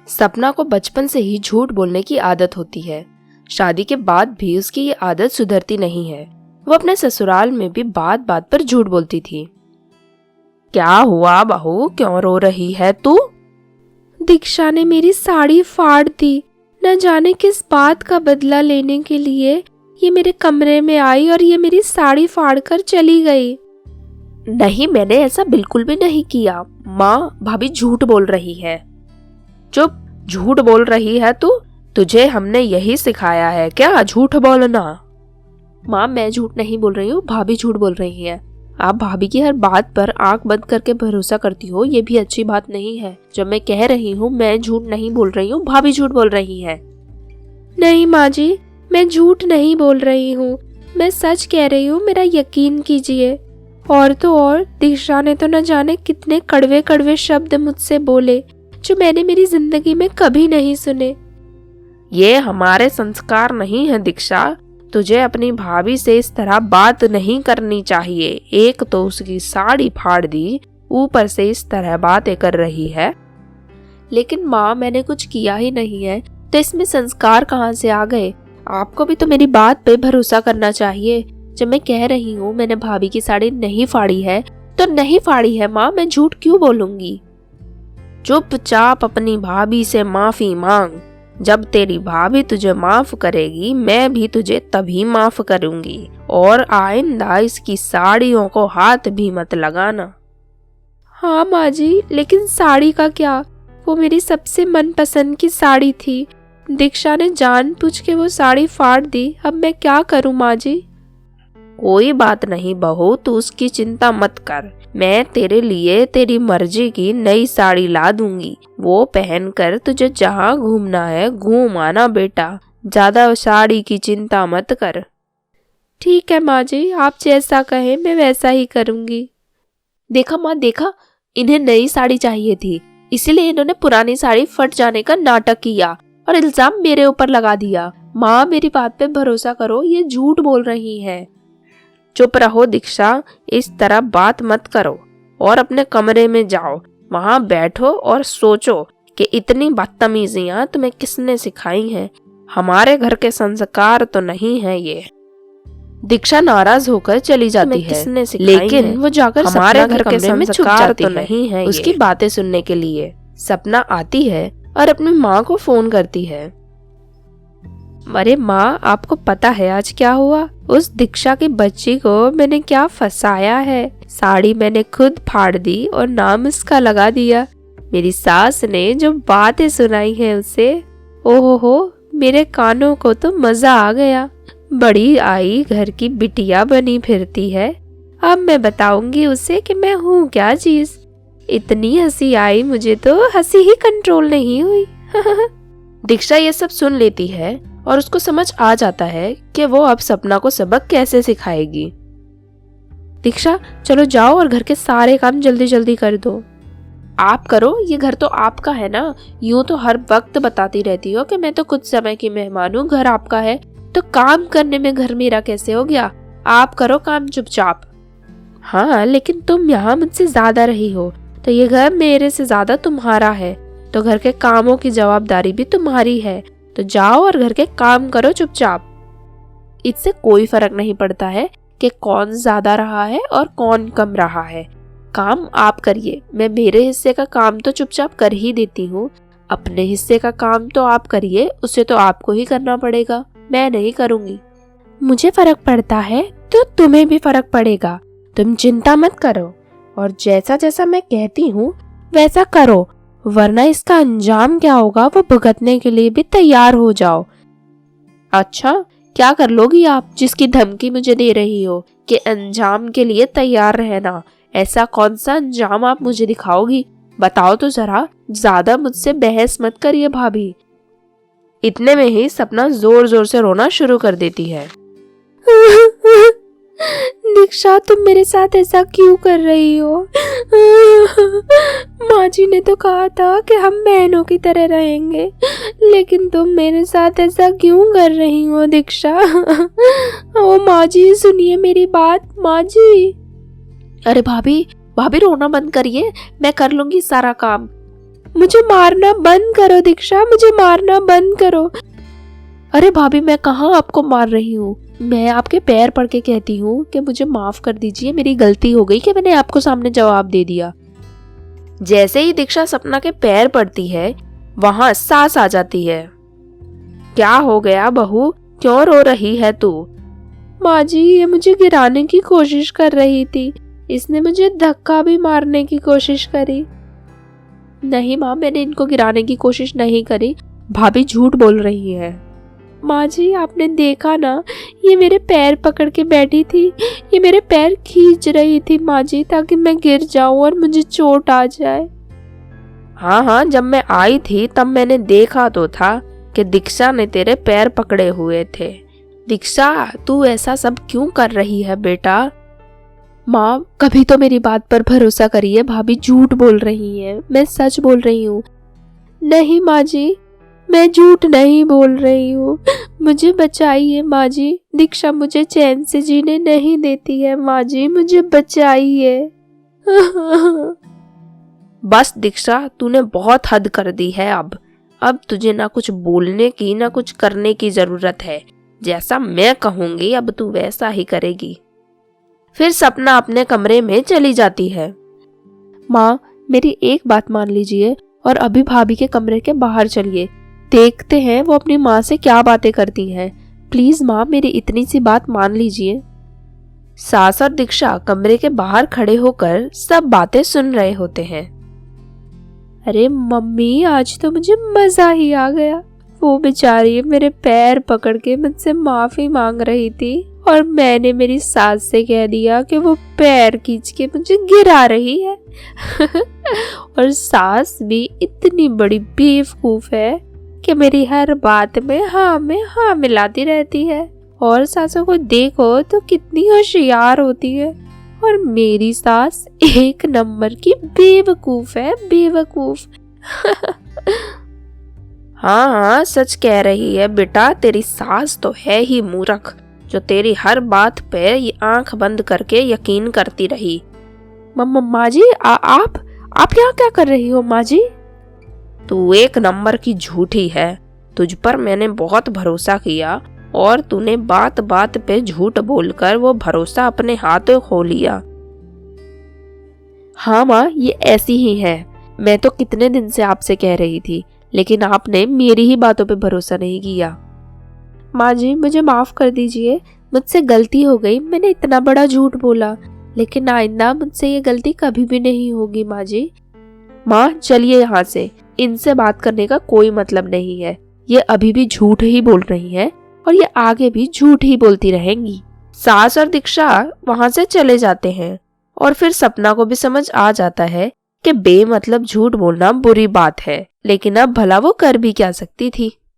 सपना को बचपन से ही झूठ बोलने की आदत होती है। शादी के बाद भी उसकी ये आदत सुधरती नहीं है। वो अपने ससुराल में भी बात बात पर झूठ बोलती थी। क्या हुआ बहू, क्यों रो रही है तू? दीक्षा ने मेरी साड़ी फाड़ दी। न जाने किस बात का बदला लेने के लिए ये मेरे कमरे में आई और ये मेरी साड़ी फाड़ कर चली गई। नहीं, मैंने ऐसा बिल्कुल भी नहीं किया। माँ, भाभी झूठ बोल रही है। चुप, झूठ बोल रही है तू? तुझे हमने यही सिखाया है क्या, झूठ बोलना? माँ, मैं झूठ नहीं बोल रही हूँ, भाभी झूठ बोल रही है। आप भाभी की हर बात पर आंख बंद करके भरोसा करती हो, ये भी अच्छी बात नहीं है। जब मैं कह रही हूँ मैं झूठ नहीं बोल रही हूँ, भाभी झूठ बोल रही है। नहीं माँ जी, मैं झूठ नहीं बोल रही हूँ, मैं सच कह रही हूँ, मेरा यकीन कीजिए। और तो और दीक्षा ने तो न जाने कितने कड़वे कड़वे शब्द मुझसे बोले जो मैंने मेरी जिंदगी में कभी नहीं सुने। ये हमारे संस्कार नहीं है दीक्षा। तुझे अपनी भाभी से इस तरह बात नहीं करनी चाहिए। एक तो उसकी साड़ी फाड़ दी, ऊपर से इस तरह बातें कर रही है। लेकिन माँ, मैंने कुछ किया ही नहीं है, तो इसमें संस्कार कहाँ से आ गए? आपको भी तो मेरी बात पे भरोसा करना चाहिए। जब मैं कह रही हूँ मैंने भाभी की साड़ी नहीं फाड़ी है तो नहीं फाड़ी है माँ, मैं झूठ क्यों बोलूंगी? चुपचाप अपनी भाभी से माफी मांग। जब तेरी भाभी तुझे माफ करेगी, मैं भी तुझे तभी माफ करूंगी। और आइंदा इसकी साड़ियों को हाथ भी मत लगाना। हाँ माँ जी, लेकिन साड़ी का क्या? वो मेरी सबसे मनपसंद की साड़ी थी। दीक्षा ने जानबूझ के वो साड़ी फाड़ दी। अब मैं क्या करूँ माँ जी? कोई बात नहीं बहू, तू उसकी चिंता मत कर। मैं तेरे लिए तेरी मर्जी की नई साड़ी ला दूंगी। वो पहनकर तुझे जहाँ घूमना है घूम आना बेटा। ज्यादा साड़ी की चिंता मत कर। ठीक है माँ जी, आप जैसा कहें मैं वैसा ही करूंगी। देखा माँ, देखा, इन्हें नई साड़ी चाहिए थी, इसीलिए इन्होंने पुरानी साड़ी फट जाने का नाटक किया और इल्जाम मेरे ऊपर लगा दिया। माँ, मेरी बात पे भरोसा करो, ये झूठ बोल रही है। चुप रहो दीक्षा, इस तरह बात मत करो और अपने कमरे में जाओ। वहाँ बैठो और सोचो कि इतनी बदतमीजियां तुम्हें किसने सिखाई हैं। हमारे घर के संस्कार तो नहीं है ये। दीक्षा नाराज होकर चली जाती है, लेकिन वो जाकर हमारे घर के संस्कार तो नहीं है उसकी बातें सुनने के लिए। सपना आती है और अपनी माँ को फोन करती है। अरे माँ, आपको पता है आज क्या हुआ? उस दीक्षा की बच्ची को मैंने क्या फंसाया है। साड़ी मैंने खुद फाड़ दी और नाम उसका लगा दिया। मेरी सास ने जो बातें सुनाई है उसे, ओहो, मेरे कानों को तो मजा आ गया। बड़ी आई घर की बिटिया बनी फिरती है। अब मैं बताऊंगी उसे कि मैं हूँ क्या चीज। इतनी हंसी आई मुझे तो हंसी ही कंट्रोल नहीं हुई। दीक्षा ये सब सुन लेती है और उसको समझ आ जाता है कि वो अब सपना को सबक कैसे सिखाएगी। दीक्षा, चलो जाओ और घर के सारे काम जल्दी जल्दी कर दो। आप करो, ये घर तो आपका है ना। यूं तो हर वक्त बताती रहती हो कि मैं तो कुछ समय की मेहमान हूँ, घर आपका है, तो काम करने में घर मेरा कैसे हो गया? आप करो काम चुपचाप। हाँ, लेकिन तुम यहाँ मुझसे ज्यादा रही हो, तो ये घर मेरे से ज्यादा तुम्हारा है, तो घर के कामों की जवाबदारी भी तुम्हारी है। तो जाओ और घर के काम करो चुपचाप। इससे कोई फर्क नहीं पड़ता है कि कौन ज्यादा रहा है और कौन कम रहा है। काम आप करिए, मैं मेरे हिस्से का काम तो चुपचाप कर ही देती हूँ। अपने हिस्से का काम तो आप करिए, उसे तो आपको ही करना पड़ेगा, मैं नहीं करूँगी। मुझे फर्क पड़ता है तो तुम्हें भी फर्क पड़ेगा। तुम चिंता मत करो और जैसा जैसा मैं कहती हूँ वैसा करो, वरना इसका अंजाम क्या होगा वो भुगतने के लिए भी तैयार हो जाओ। अच्छा, क्या कर लोगी आप जिसकी धमकी मुझे दे रही हो कि अंजाम के लिए तैयार रहना? ऐसा कौन सा अंजाम आप मुझे दिखाओगी? बताओ तो जरा। ज्यादा मुझसे बहस मत करिए भाभी। इतने में ही सपना जोर जोर से रोना शुरू कर देती है। दीक्षा, तुम मेरे साथ ऐसा क्यों कर रही हो? माँ जी ने तो कहा था कि हम बहनों की तरह रहेंगे, लेकिन तुम मेरे साथ ऐसा क्यों कर रही हो दीक्षा? ओ माँ जी, सुनिए मेरी बात माँ जी। अरे भाभी, भाभी रोना बंद करिए, मैं कर लूंगी सारा काम। मुझे मारना बंद करो दीक्षा, मुझे मारना बंद करो। अरे भाभी, मैं कहाँ आपको मार रही हूँ। मैं आपके पैर पड़ के कहती हूँ कि मुझे माफ कर दीजिए, मेरी गलती हो गई कि मैंने आपको सामने जवाब दे दिया। जैसे ही दीक्षा सपना के पैर पड़ती है, वहां सास आ जाती है। क्या हो गया बहू, क्यों रो रही है तू? माँ जी, ये मुझे गिराने की कोशिश कर रही थी, इसने मुझे धक्का भी मारने की कोशिश करी। नहीं माँ, मैंने इनको गिराने की कोशिश नहीं करी, भाभी झूठ बोल रही है। माँ जी, आपने देखा ना, ये मेरे पैर पकड़ के बैठी थी, ये मेरे पैर खींच रही थी माँ जी, ताकि मैं गिर जाऊं और मुझे चोट आ जाए। हाँ, जब मैं आई थी तब मैंने देखा तो था कि दीक्षा ने तेरे पैर पकड़े हुए थे। दीक्षा, तू ऐसा सब क्यों कर रही है बेटा? माँ, कभी तो मेरी बात पर भरोसा करिए, भाभी झूठ बोल रही है, मैं सच बोल रही हूँ। नहीं माँ जी, मैं झूठ नहीं बोल रही हूँ, मुझे बचाइए माँ जी, दीक्षा मुझे चैन से जीने नहीं देती है माँ जी, मुझे बचाइए। बस दीक्षा, तूने बहुत हद कर दी है। अब तुझे ना कुछ बोलने की ना कुछ करने की जरूरत है। जैसा मैं कहूंगी अब तू वैसा ही करेगी। फिर सपना अपने कमरे में चली जाती है। माँ, मेरी एक बात मान लीजिए और अभी भाभी के कमरे के बाहर चलिए, देखते हैं वो अपनी माँ से क्या बातें करती हैं। प्लीज माँ, मेरी इतनी सी बात मान लीजिए। सास और दीक्षा कमरे के बाहर खड़े होकर सब बातें सुन रहे होते हैं। अरे मम्मी, आज तो मुझे मजा ही आ गया। वो बेचारी मेरे पैर पकड़ के मुझसे माफी मांग रही थी और मैंने मेरी सास से कह दिया कि वो पैर खींच के मुझे गिरा रही है। और सास भी इतनी बड़ी बेवकूफ है कि मेरी हर बात में हाँ मिलाती रहती है। और सासों को देखो तो कितनी होशियार होती है, और मेरी सास एक नंबर की बेवकूफ है, बेवकूफ। हाँ, सच कह रही है बेटा, तेरी सास तो है ही मूर्ख, जो तेरी हर बात पे ये आंख बंद करके यकीन करती रही। माँ जी, आप यहाँ क्या कर रही हो माँ जी? तू एक नंबर की झूठी है। तुझ पर मैंने बहुत भरोसा किया और तूने बात बात पे झूठ बोलकर वो भरोसा अपने हाथों खो लिया। हाँ माँ, ये ऐसी ही है। मैं तो कितने दिन से आपसे कह रही थी, लेकिन आपने मेरी ही बातों पे भरोसा नहीं किया। माँ जी, मुझे माफ कर दीजिए, मुझसे गलती हो गई, मैंने इतना बड़ा झूठ बोला, लेकिन आइंदा मुझसे ये गलती कभी भी नहीं होगी माँ जी। माँ, चलिए यहाँ से, इनसे बात करने का कोई मतलब नहीं है। ये अभी भी झूठ ही बोल रही हैं और ये आगे भी झूठ ही बोलती रहेंगी। सास और दीक्षा वहां से चले जाते हैं और फिर सपना को भी समझ आ जाता है कि बेमतलब झूठ बोलना बुरी बात है, लेकिन अब भला वो कर भी क्या सकती थी।